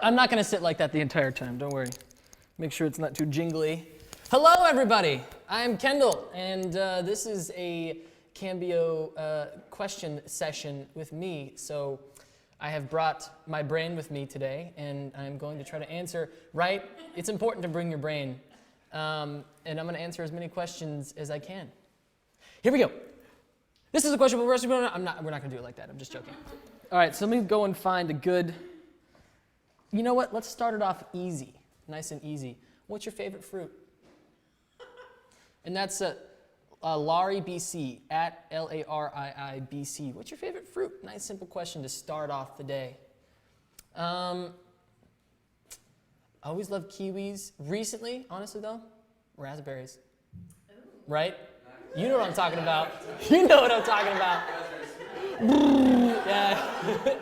I'm not going to sit like that the entire time, don't worry. Make sure it's not too jingly. Hello, everybody. I'm Kendall, and this is a Cambio question session with me. So I have brought my brain with me today, and I'm going to try to answer, right? It's important to bring your brain. And I'm going to answer as many questions as I can. Here we go. This is a question, but we're not going to do it like that. I'm just joking. All right, so let me go and find a good... You know what? Let's start it off easy, nice and easy. What's your favorite fruit? And that's Laurie BC, at Larii BC. What's your favorite fruit? Nice, simple question to start off the day. I always loved kiwis. Recently, honestly though, raspberries. Right? You know what I'm talking about. You know what I'm talking about. Yeah.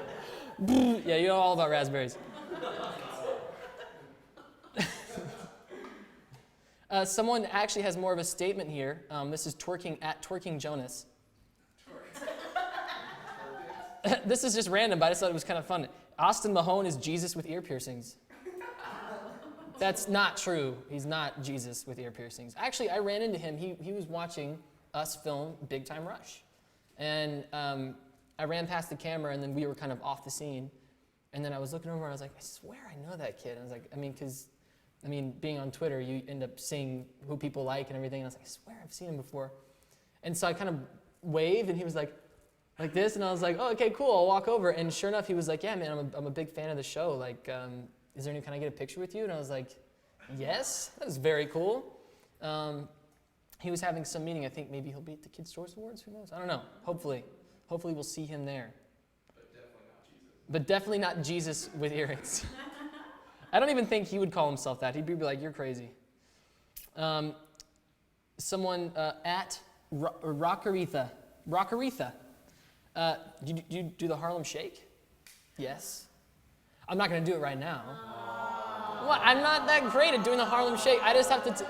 Yeah, you know all about raspberries. Someone actually has more of a statement here. This is twerking at Twerking Jonas. This is just random, but I just thought it was kind of fun. Austin Mahone is Jesus with ear piercings. That's not true. He's not Jesus with ear piercings. Actually, I ran into him. He was watching us film Big Time Rush. And I ran past the camera, and then we were kind of off the scene. And then I was looking over, and I was like, I swear I know that kid. And I was like, being on Twitter, you end up seeing who people like and everything. And I was like, I swear I've seen him before. And so I kind of waved, and he was like this. And I was like, oh, okay, cool, I'll walk over. And sure enough, he was like, yeah, man, I'm a big fan of the show. Like, is there any, can I get a picture with you? And I was like, yes, that was very cool. He was having some meeting. I think maybe he'll be at the Kids' Choice Awards. Who knows? I don't know. Hopefully we'll see him there. But definitely not Jesus with earrings. I don't even think he would call himself that. He'd be like, you're crazy. Someone at Rockaretha. Do you do the Harlem Shake? Yes. I'm not going to do it right now. What? I'm not that great at doing the Harlem Shake. I just have to...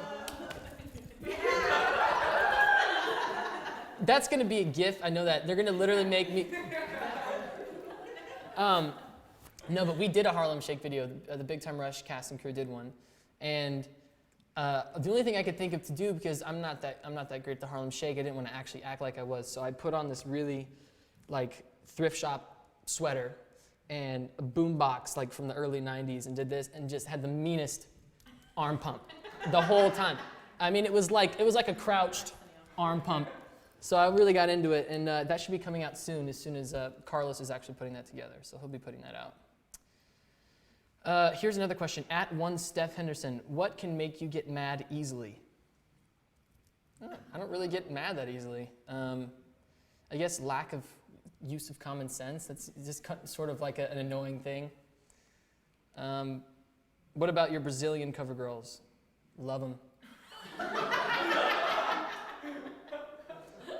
That's going to be a GIF. I know that. They're going to literally make me... No, but we did a Harlem Shake video. The Big Time Rush cast and crew did one, and the only thing I could think of to do, because I'm not that great at the Harlem Shake, I didn't want to actually act like I was, so I put on this really like thrift shop sweater and a boombox like from the early '90s, and did this and just had the meanest arm pump the whole time. I mean, it was like a crouched arm pump. So I really got into it, and that should be coming out soon as Carlos is actually putting that together. So he'll be putting that out. Here's another question. At one Steph Henderson, what can make you get mad easily? I don't really get mad that easily. I guess lack of use of common sense. That's just sort of like an annoying thing. What about your Brazilian cover girls? Love them.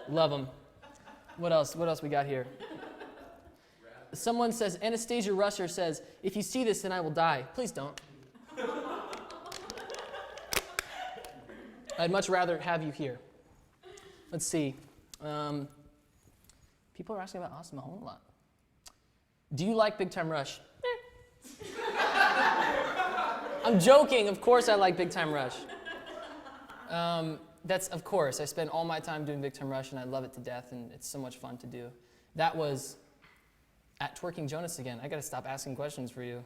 Love them. What else? What else we got here? Someone says, Anastasia Russer says, if you see this, then I will die. Please don't. I'd much rather have you here. Let's see. People are asking about Austin Mahone a lot. Do you like Big Time Rush? I'm joking. Of course I like Big Time Rush. That's, of course, I spend all my time doing Big Time Rush, and I love it to death, and it's so much fun to do. That was at Twerking Jonas again. I gotta stop asking questions for you.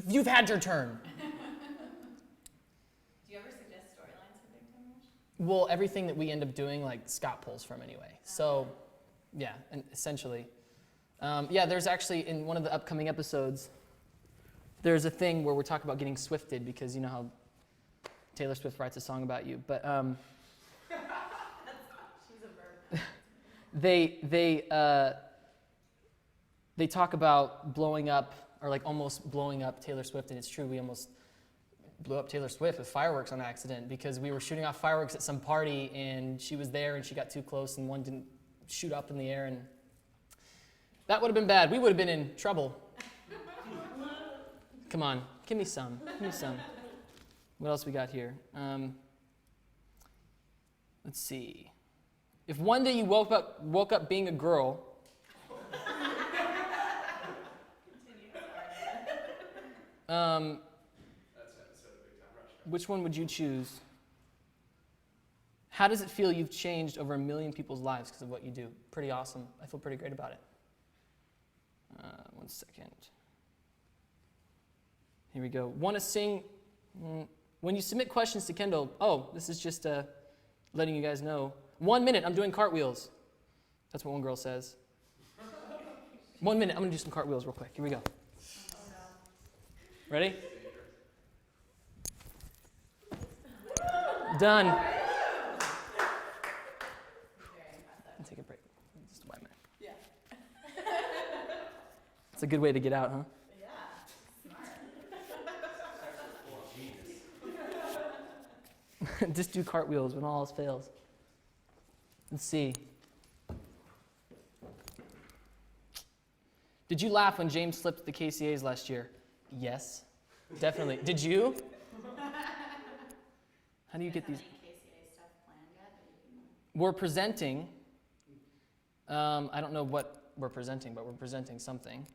You've had your turn. Do you ever suggest storylines for Big Time Rush? Well, everything that we end up doing, like, Scott pulls from anyway. So, yeah, and essentially. Yeah, there's actually, in one of the upcoming episodes, there's a thing where we're talking about getting swifted, because you know how Taylor Swift writes a song about you, but She's a verb. they talk about blowing up, or like almost blowing up Taylor Swift, and it's true, we almost blew up Taylor Swift with fireworks on accident, because we were shooting off fireworks at some party, and she was there, and she got too close, and one didn't shoot up in the air, and that would have been bad. We would have been in trouble. Come on, give me some. What else we got here? Let's see. If one day you woke up being a girl, That's an episode of Big Time Rush. Which one would you choose? How does it feel you've changed over 1 million people's lives because of what you do? Pretty awesome. I feel pretty great about it. 1 second. Here we go. Want to sing? When you submit questions to Kendall, this is just letting you guys know. 1 minute, I'm doing cartwheels. That's what one girl says. 1 minute, I'm going to do some cartwheels real quick. Here we go. Ready? Done. I'll take a break. Just 1 minute. Yeah. It's a good way to get out, huh? Just do cartwheels when all else fails. Let's see. Did you laugh when James slipped the KCAs last year? Yes, definitely. Did you? How do you get these? KCA stuff planned yet? We're presenting. I don't know what we're presenting, but we're presenting something.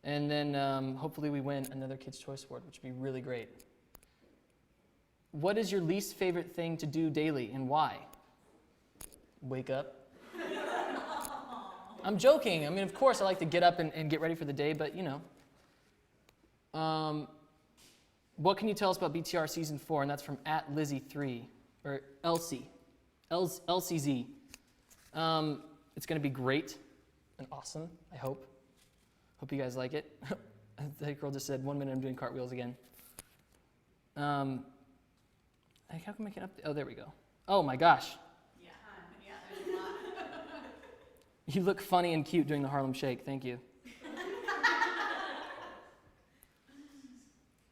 And then hopefully we win another Kids' Choice Award, which would be really great. What is your least favorite thing to do daily and why? Wake up. I'm joking. I mean, of course, I like to get up and get ready for the day, but you know. What can you tell us about BTR Season 4? And that's from @Lizzie3, or Elsie, LCZ. It's going to be great and awesome, I hope. Hope you guys like it. That girl just said, 1 minute I'm doing cartwheels again. How come I can oh, there we go. Oh my gosh. Yeah, there's a lot. You look funny and cute doing the Harlem Shake. Thank you.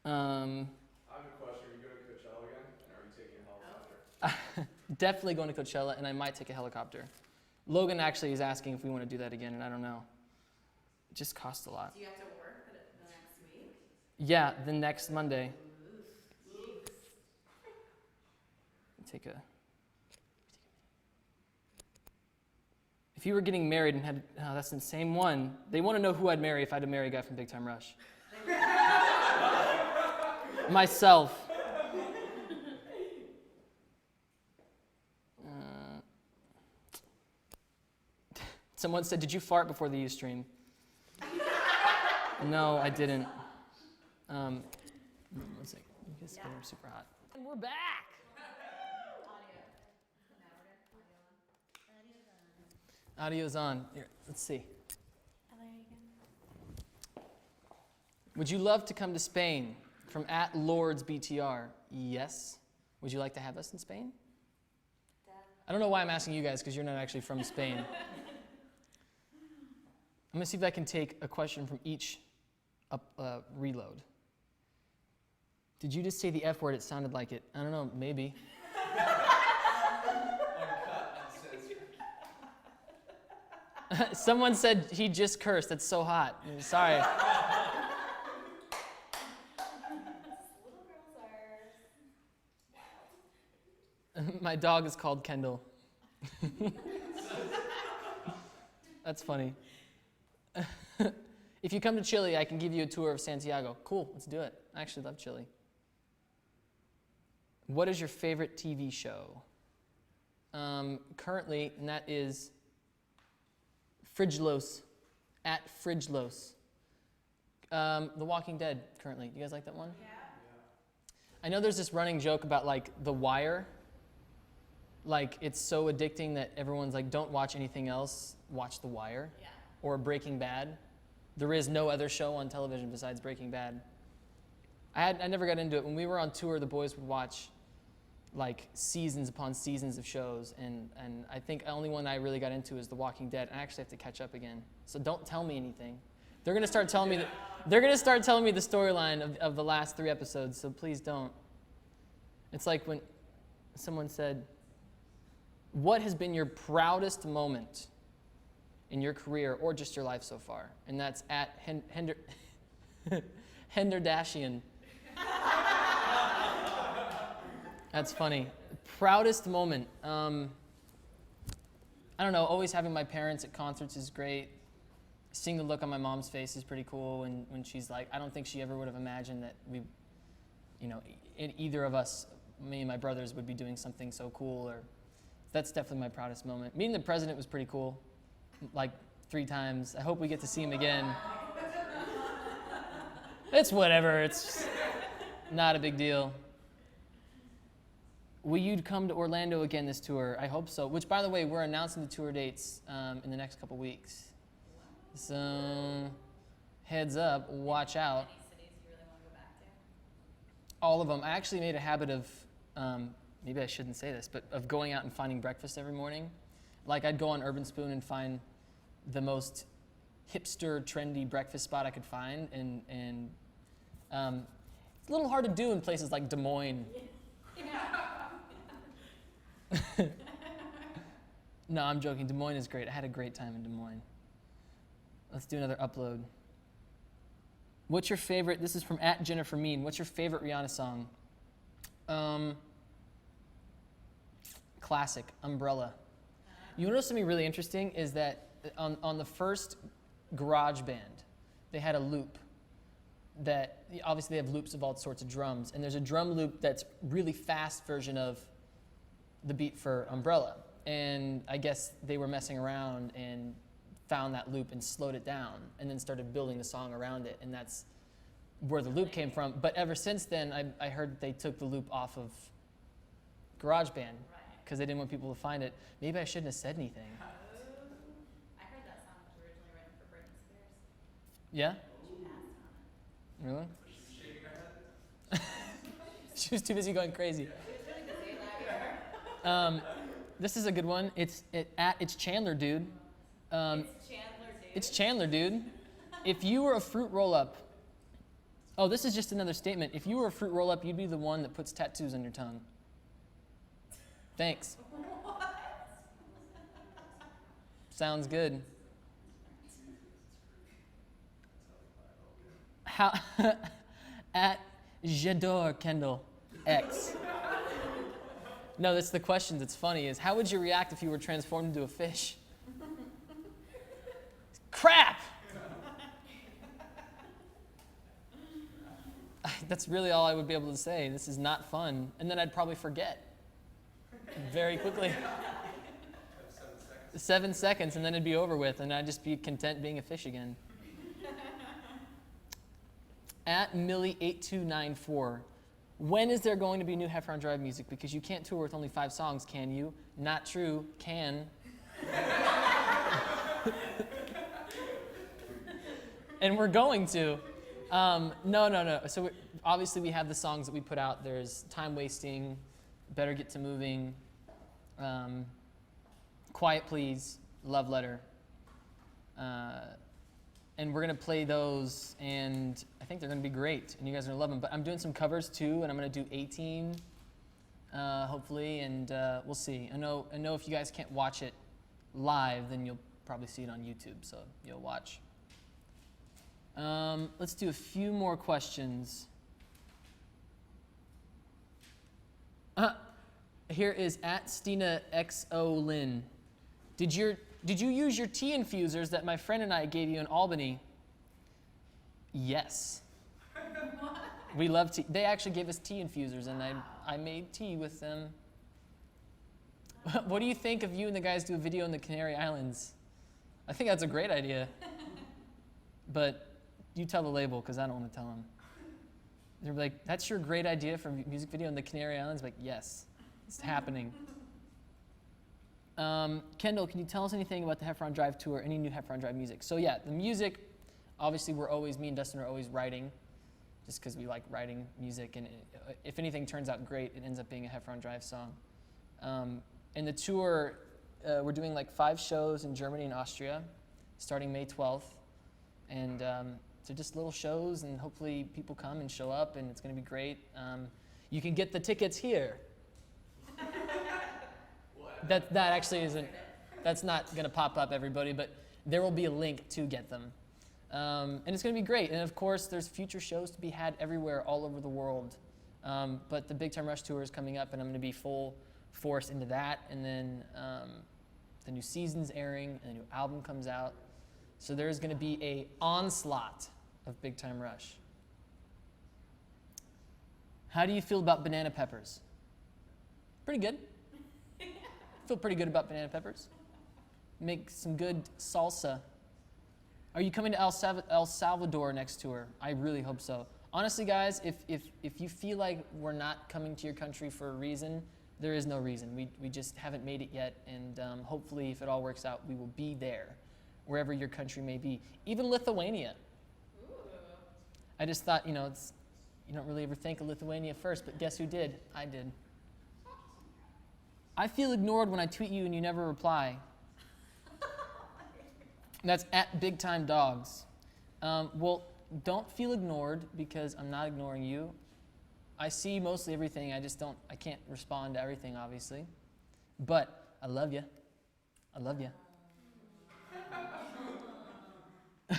I have a question. Are you going to Coachella again? And are you taking a helicopter? Definitely going to Coachella, and I might take a helicopter. Logan actually is asking if we want to do that again, and I don't know. It just costs a lot. Do you have to work for the next week? Yeah, the next Monday. Take a. If you were getting married and had, that's the same one. They want to know who I'd marry if I had to marry a guy from Big Time Rush. Myself. Someone said, "Did you fart before the Ustream?" No, I didn't. One second. You guys are super hot. And we're back. Audio's on. Here, let's see. Would you love to come to Spain? From @LordsBTR. Yes. Would you like to have us in Spain? I don't know why I'm asking you guys because you're not actually from Spain. I'm going to see if I can take a question from each reload. Did you just say the F word? It sounded like it. I don't know, maybe. Someone said he just cursed. That's so hot. I'm sorry. Little girls are. My dog is called Kendall. That's funny. If you come to Chile, I can give you a tour of Santiago. Cool, let's do it. I actually love Chile. What is your favorite TV show? Currently, and that is Fridgelos, @Fridgelos. The Walking Dead, currently. You guys like that one? Yeah. I know there's this running joke about, like, The Wire. Like, it's so addicting that everyone's like, don't watch anything else, watch The Wire. Yeah. Or Breaking Bad. There is no other show on television besides Breaking Bad. I never got into it. When we were on tour, the boys would watch like seasons upon seasons of shows, and I think the only one I really got into is The Walking Dead. I actually have to catch up again. So don't tell me anything. They're gonna start telling me the storyline of the last 3 episodes, so please don't. It's like when someone said, what has been your proudest moment in your career or just your life so far? And that's @Henderdashian. That's funny. Proudest moment. I don't know, always having my parents at concerts is great. seeing the look on my mom's face is pretty cool when she's like, I don't think she ever would have imagined that we, either of us, me and my brothers, would be doing something so cool. Or that's definitely my proudest moment. Meeting the president was pretty cool, like 3 times. I hope we get to see him again. It's whatever. It's not a big deal. Will you come to Orlando again this tour? I hope so. Which, by the way, we're announcing the tour dates in the next couple weeks. So, heads up, watch out. Any cities you really want to go back to? All of them. I actually made a habit of, maybe I shouldn't say this, but of going out and finding breakfast every morning. Like I'd go on Urban Spoon and find the most hipster, trendy breakfast spot I could find, and it's a little hard to do in places like Des Moines. No, I'm joking. Des Moines is great. I had a great time in Des Moines. Let's do another upload. What's your favorite? This is from @JenniferMean. What's your favorite Rihanna song? Classic, Umbrella. You know something really interesting is that on the first GarageBand, they had a loop that, obviously they have loops of all sorts of drums, and there's a drum loop that's really fast version of the beat for Umbrella. And I guess they were messing around and found that loop and slowed it down and then started building the song around it, and that's where the loop came from. But ever since then, I heard they took the loop off of GarageBand because they didn't want people to find it. Maybe I shouldn't have said anything. I heard that song was originally written for Britney Spears. Yeah? She passed on it. Really? She's shaking her head. She was too busy going crazy. She was really busy that year. This is a good one. It's Chandler, dude. It's Chandler, dude. It's Chandler, dude. If you were a fruit roll-up, oh, this is just another statement. If you were a fruit roll-up, you'd be the one that puts tattoos on your tongue. Thanks. Sounds good. How @J'adore Kendall X. No, that's the question that's funny is, how would you react if you were transformed into a fish? Crap! That's really all I would be able to say. This is not fun. And then I'd probably forget very quickly. 7 seconds, and then it'd be over with, and I'd just be content being a fish again. @Millie8294. When is there going to be new Heffron Drive music? Because you can't tour with only 5 songs, can you? Not true. Can. And we're going to. No. So obviously we have the songs that we put out. There's Time Wasting, Better Get to Moving, Quiet Please, Love Letter. And we're going to play those, and I think they're going to be great, and you guys are going to love them. But I'm doing some covers too, and I'm going to do 18, hopefully, and we'll see. I know if you guys can't watch it live, then you'll probably see it on YouTube, so you'll watch. Let's do a few more questions. Here is @StinaXOLyn. Did you use your tea infusers that my friend and I gave you in Albany? Yes. We love tea. They actually gave us tea infusers, and I made tea with them. What do you think of you and the guys do a video in the Canary Islands? I think that's a great idea. But you tell the label, because I don't want to tell them. They're like, that's your great idea for a music video in the Canary Islands? Like, yes, it's happening. Kendall, can you tell us anything about the Heffron Drive tour, any new Heffron Drive music? So yeah, the music, obviously me and Dustin are always writing, just because we like writing music, and if anything turns out great, it ends up being a Heffron Drive song. And the tour, we're doing like 5 shows in Germany and Austria, starting May 12th. And so just little shows, and hopefully people come and show up, and it's going to be great. You can get the tickets here. That actually isn't, that's not going to pop up, everybody, but there will be a link to get them. And it's going to be great. And of course, there's future shows to be had everywhere, all over the world. But the Big Time Rush tour is coming up, and I'm going to be full force into that. And then the new season's airing, and the new album comes out. So there is going to be a onslaught of Big Time Rush. How do you feel about banana peppers? Pretty good. Feel pretty good about banana peppers. Make some good salsa. Are you coming to El Salvador next tour? I really hope so. Honestly, guys, if you feel like we're not coming to your country for a reason, there is no reason. We just haven't made it yet, and hopefully, if it all works out, we will be there, wherever your country may be. Even Lithuania. Ooh. I just thought, you don't really ever think of Lithuania first, but guess who did? I did. I feel ignored when I tweet you and you never reply. That's at Big Time Dogs. Well, don't feel ignored because I'm not ignoring you. I see mostly everything. I can't respond to everything, obviously. But I love you. I love you.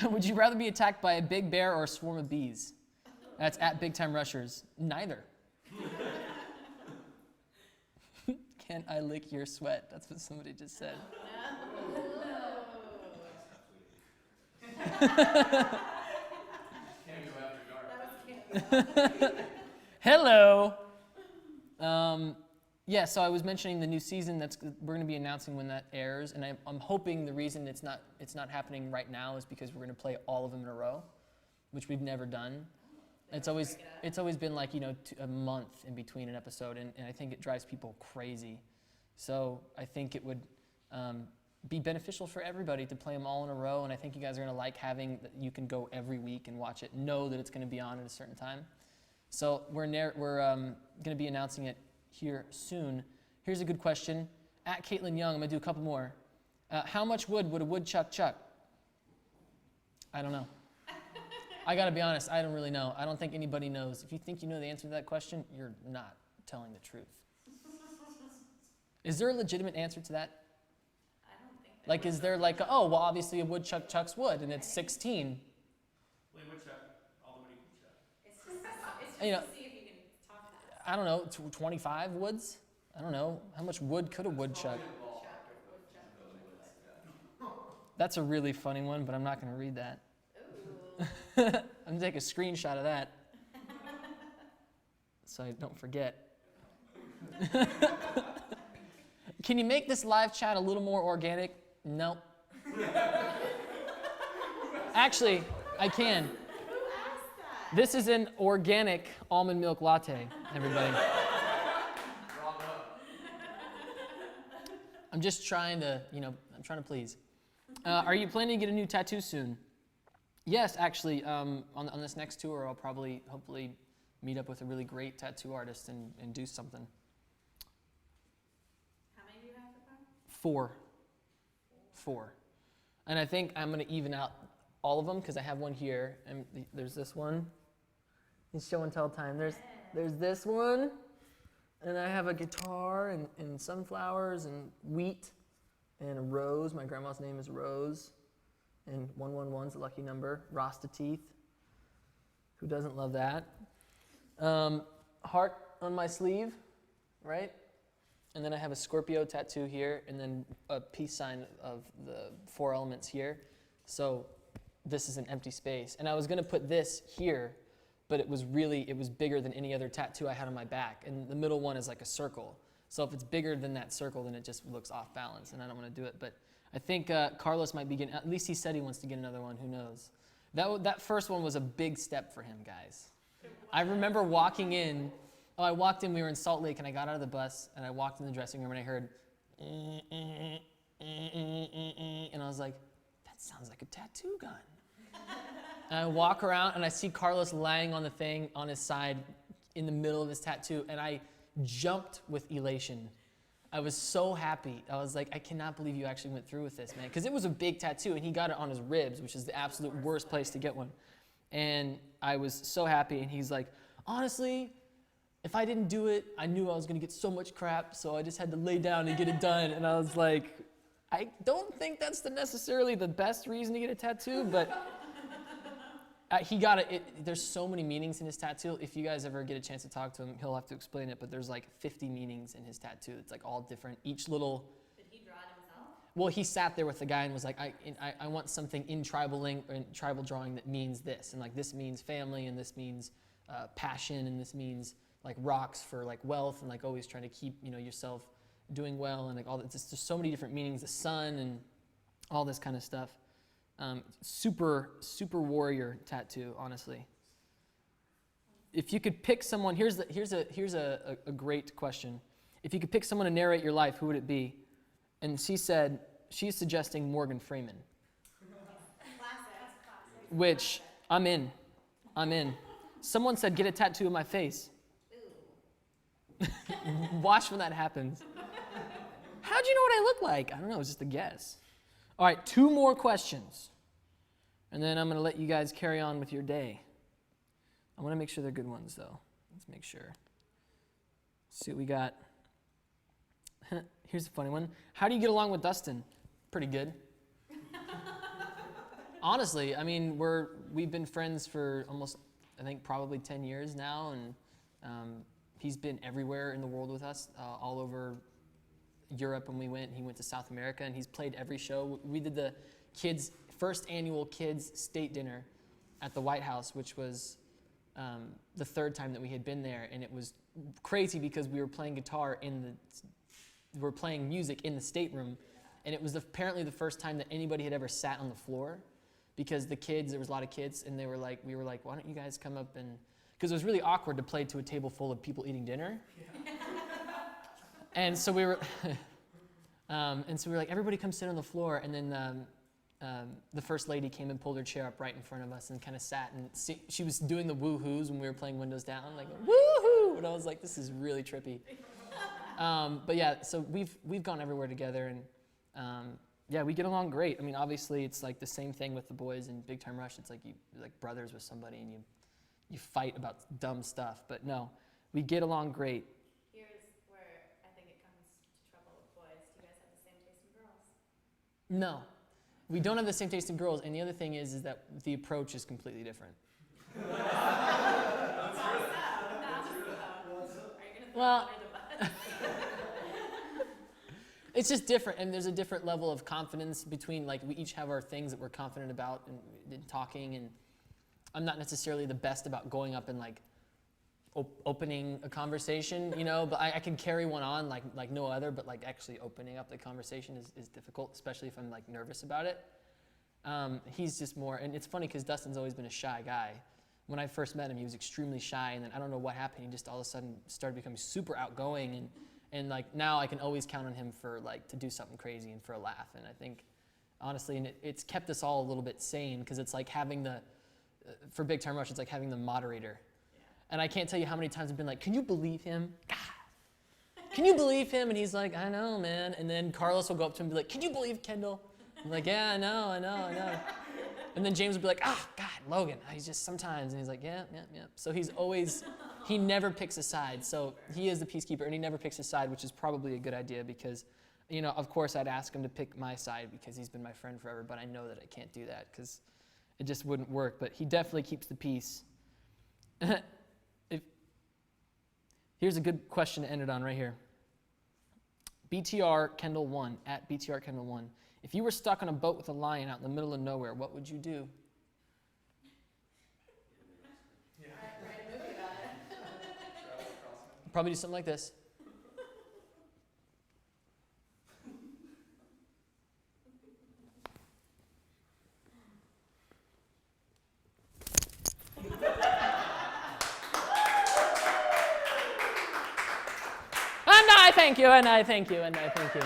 Would you rather be attacked by a big bear or a swarm of bees? That's at Big Time Rushers. Neither. Can I lick your sweat? That's what somebody just said. Hello. Yeah, so I was mentioning the new season. We're going to be announcing when that airs, and I'm hoping the reason it's not happening right now is because we're going to play all of them in a row, which we've never done. It's always been like a month in between an episode, and I think it drives people crazy. So I think it would be beneficial for everybody to play them all in a row, and I think you guys are going to like having that you can go every week and watch it, know that it's going to be on at a certain time. So we're going to be announcing it here soon. Here's a good question. At Caitlin Young, I'm going to do a couple more. How much wood would a woodchuck chuck? I don't know. I got to be honest, I don't really know. I don't think anybody knows. If you think you know the answer to that question, you're not telling the truth. Is there a legitimate answer to that? I don't think that. Like, is there like, obviously a woodchuck chucks wood, and it's 16. Well, woodchuck, all the wood he can chuck. It's just You know, to see if you can talk fast. I don't know, 25 woods? I don't know. How much wood could a woodchuck? That's a really funny one, but I'm not going to read that. Ooh. I'm going to take a screenshot of that so I don't forget. Can you make this live chat a little more organic? Nope. Actually, I can. Who asked that? This is an organic almond milk latte, everybody. I'm just trying to, I'm trying to please. Are you planning to get a new tattoo soon? Yes, actually, on this next tour, I'll hopefully meet up with a really great tattoo artist and do something. How many do you have so far? 4. And I think I'm going to even out all of them because I have one here. And there's this one. It's show and tell time. There's this one. And I have a guitar and sunflowers and wheat and a rose. My grandma's name is Rose. And 111's a lucky number. Rasta teeth. Who doesn't love that? Heart on my sleeve, right? And then I have a Scorpio tattoo here, and then a peace sign of the 4 elements here. So this is an empty space. And I was going to put this here, but it was bigger than any other tattoo I had on my back. And the middle one is like a circle. So if it's bigger than that circle, then it just looks off balance, and I don't want to do it. But I think Carlos might be getting, at least he said he wants to get another one. Who knows? That first one was a big step for him, guys. I remember walking in. I walked in, we were in Salt Lake, and I got out of the bus, and I walked in the dressing room, and I heard, and I was like, that sounds like a tattoo gun. And I walk around, and I see Carlos lying on the thing on his side in the middle of his tattoo, and I jumped with elation. I was so happy. I was like, I cannot believe you actually went through with this, man. Because it was a big tattoo, and he got it on his ribs, which is the absolute worst place to get one. And I was so happy, and he's like, honestly, if I didn't do it, I knew I was going to get so much crap, so I just had to lay down and get it done. And I was like, I don't think that's necessarily the best reason to get a tattoo, but he got it. There's so many meanings in his tattoo. If you guys ever get a chance to talk to him, he'll have to explain it, but there's like 50 meanings in his tattoo. It's like all different. Each little... Did he draw it himself? Well, he sat there with the guy and was like, I want something in tribal drawing that means this, and like this means family, and this means passion, and this means like rocks for like wealth, and like always trying to keep yourself doing well, and like all that. There's so many different meanings, the sun, and all this kind of stuff. Super warrior tattoo, honestly. If you could pick someone, here's a great question. If you could pick someone to narrate your life, who would it be? And she said she's suggesting Morgan Freeman. Classic. Which I'm in. Someone said get a tattoo of my face. Watch when that happens. How'd you know what I look like? I don't know, it's just a guess. All right, 2 more questions. And then I'm going to let you guys carry on with your day. I want to make sure they're good ones, though. Let's make sure. See what we got. Here's a funny one. How do you get along with Dustin? Pretty good. Honestly, I mean, we've been friends for almost, I think, probably 10 years now, and he's been everywhere in the world with us, all over Europe when we went. He went to South America, and he's played every show. We did the first annual kids state dinner at the White House, which was the 3rd time that we had been there, and it was crazy because we were playing guitar we're playing music in the stateroom, and it was apparently the first time that anybody had ever sat on the floor, because there was a lot of kids, and we were like, why don't you guys come up and, because it was really awkward to play to a table full of people eating dinner. Yeah. And so we were like, everybody come sit on the floor, and then the first lady came and pulled her chair up right in front of us and kind of sat, and she was doing the woo-hoos when we were playing Windows Down, like woo-hoo, and I was like, this is really trippy. But yeah, so we've gone everywhere together, and yeah, we get along great. I mean, obviously, it's like the same thing with the boys in Big Time Rush. It's like you're like brothers with somebody, and you fight about dumb stuff. But no, we get along great. Here's where I think it comes to trouble with boys. Do you guys have the same taste in girls? No, we don't have the same taste in girls. And the other thing is that the approach is completely different. Are you going to throw Well, under the bus? it's just different, and there's a different level of confidence between, like, we each have our things that we're confident about and talking, and I'm not necessarily the best about going up and like opening a conversation, but I can carry one on like no other, but like actually opening up the conversation is difficult, especially if I'm like nervous about it. He's just more, and it's funny because Dustin's always been a shy guy. When I first met him, he was extremely shy, and then I don't know what happened, he just all of a sudden started becoming super outgoing, and like now I can always count on him for like to do something crazy and for a laugh. And I think honestly, and it's kept us all a little bit sane, because it's like having for Big Time Rush, it's like having the moderator. Yeah. And I can't tell you how many times I've been like, can you believe him? God, can you believe him? And he's like, I know, man. And then Carlos will go up to him and be like, can you believe Kendall? I'm like, yeah, I know. And then James will be like, God, Logan, he's just sometimes. And he's like, yeah. So he never picks a side. So he is the peacekeeper, and he never picks a side, which is probably a good idea, because, of course I'd ask him to pick my side because he's been my friend forever, but I know that I can't do that because it just wouldn't work. But he definitely keeps the peace. Here's a good question to end it on right here. BTR Kendall 1, at BTR Kendall 1. If you were stuck on a boat with a lion out in the middle of nowhere, what would you do? Write a movie about it. Probably do something like this. And I thank you, and I thank you, and I thank you.